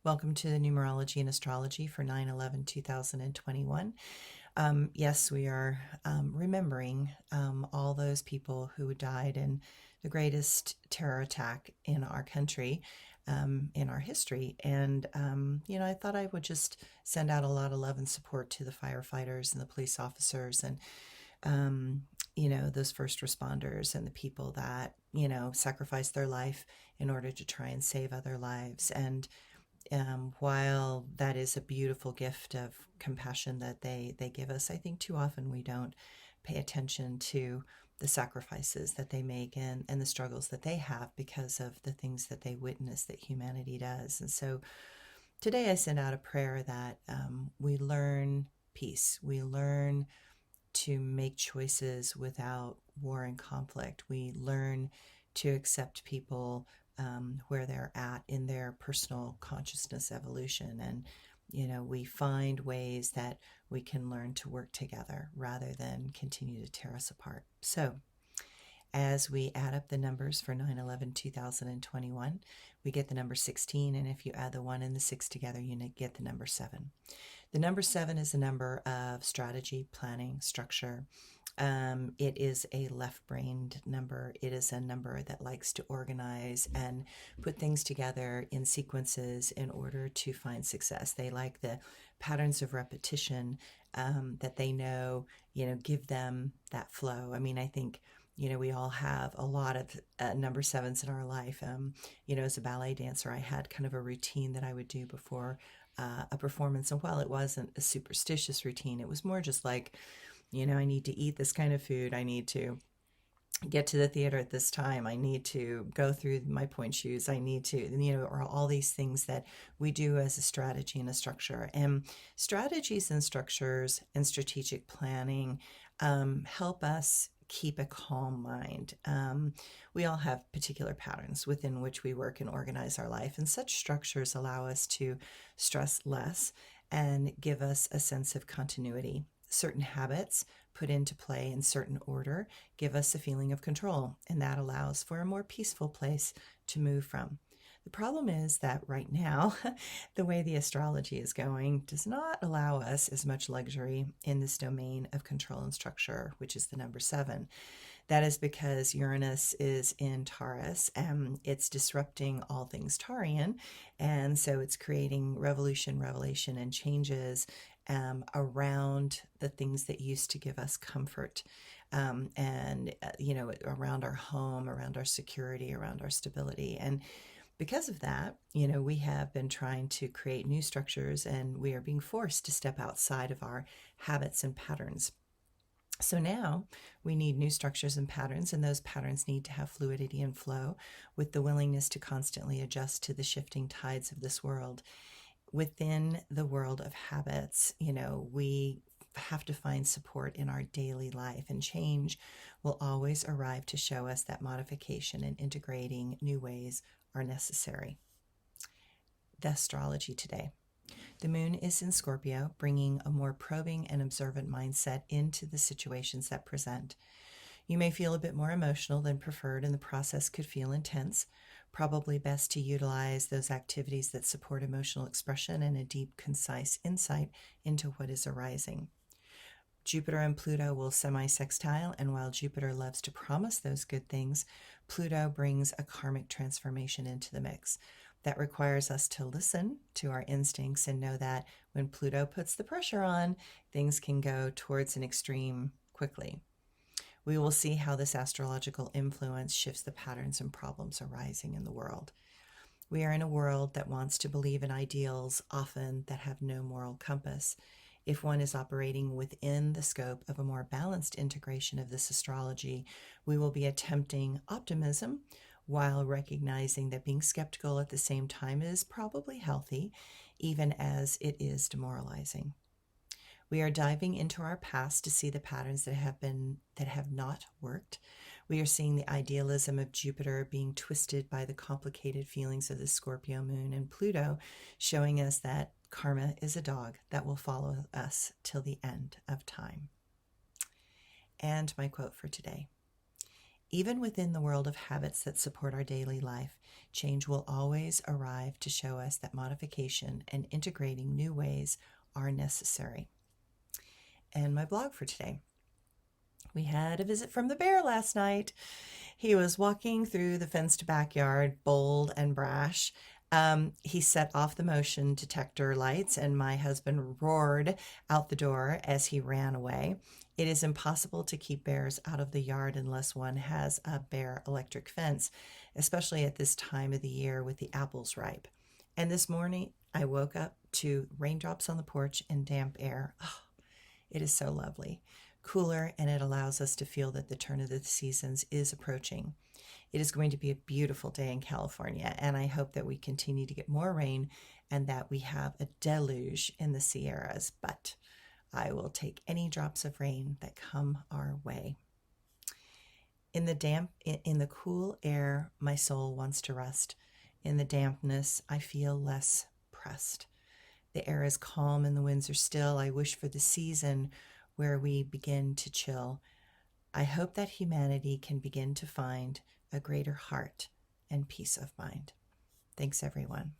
Welcome to the Numerology and Astrology for 9/11/2021. Yes, we are remembering all those people who died in the greatest terror attack in our country, in our history. And, I thought I would just send out a lot of love and support to the firefighters and the police officers and, those first responders and the people that, sacrificed their life in order to try and save other lives. And while that is a beautiful gift of compassion that they give us, I think too often we don't pay attention to the sacrifices that they make and the struggles that they have because of the things that they witness that humanity does. And so today I send out a prayer that we learn peace. We learn to make choices without war and conflict. We learn to accept people where they're at in their personal consciousness evolution. And, we find ways that we can learn to work together rather than continue to tear us apart. So, as we add up the numbers for 9/11/2021, we get the number 16. And if you add the 1 and the 6 together, you get the number 7. The number 7 is a number of strategy, planning, structure. It is a left-brained number. It is a number that likes to organize and put things together in sequences in order to find success. They like the patterns of repetition that they know, give them that flow. I mean, I think, we all have a lot of number 7s in our life. As a ballet dancer, I had kind of a routine that I would do before a performance. And while it wasn't a superstitious routine, it was more just like, I need to eat this kind of food. I need to get to the theater at this time. I need to go through my point shoes. I need to, or all these things that we do as a strategy and a structure. And strategies and structures and strategic planning help us keep a calm mind. We all have particular patterns within which we work and organize our life, and such structures allow us to stress less and give us a sense of continuity. Certain habits put into play in certain order give us a feeling of control, and that allows for a more peaceful place to move from. The problem is that right now, the way the astrology is going does not allow us as much luxury in this domain of control and structure, which is the number 7. That is because Uranus is in Taurus and it's disrupting all things Taurian. And so it's creating revolution, revelation, and changes around the things that used to give us comfort. Around our home, around our security, around our stability. And because of that, we have been trying to create new structures, and we are being forced to step outside of our habits and patterns. So now we need new structures and patterns, and those patterns need to have fluidity and flow with the willingness to constantly adjust to the shifting tides of this world. Within the world of habits, we have to find support in our daily life, and change will always arrive to show us that modification and integrating new ways are necessary. The astrology today. The moon is in Scorpio, bringing a more probing and observant mindset into the situations that present. You may feel a bit more emotional than preferred, and the process could feel intense. Probably best to utilize those activities that support emotional expression and a deep, concise insight into what is arising. Jupiter and Pluto will semi-sextile, and while Jupiter loves to promise those good things, Pluto brings a karmic transformation into the mix. That requires us to listen to our instincts and know that when Pluto puts the pressure on, things can go towards an extreme quickly. We will see how this astrological influence shifts the patterns and problems arising in the world. We are in a world that wants to believe in ideals, often that have no moral compass. If one is operating within the scope of a more balanced integration of this astrology, we will be attempting optimism while recognizing that being skeptical at the same time is probably healthy, even as it is demoralizing. We are diving into our past to see the patterns that have not worked. We are seeing the idealism of Jupiter being twisted by the complicated feelings of the Scorpio moon, and Pluto showing us that karma is a dog that will follow us till the end of time. And my quote for today. Even within the world of habits that support our daily life, change will always arrive to show us that modification and integrating new ways are necessary. And my blog for today. We had a visit from the bear last night. He was walking through the fenced backyard, bold and brash. He set off the motion detector lights, and my husband roared out the door as he ran away. It is impossible to keep bears out of the yard unless one has a bear electric fence, especially at this time of the year with the apples ripe. And this morning, I woke up to raindrops on the porch and damp air. Oh, it is so lovely. Cooler, and it allows us to feel that the turn of the seasons is approaching. It is going to be a beautiful day in California, and I hope that we continue to get more rain and that we have a deluge in the Sierras, but I will take any drops of rain that come our way. In the cool air, my soul wants to rest. In the dampness, I feel less pressed. The air is calm and the winds are still. I wish for the season where we begin to chill. I hope that humanity can begin to find a greater heart and peace of mind. Thanks, everyone.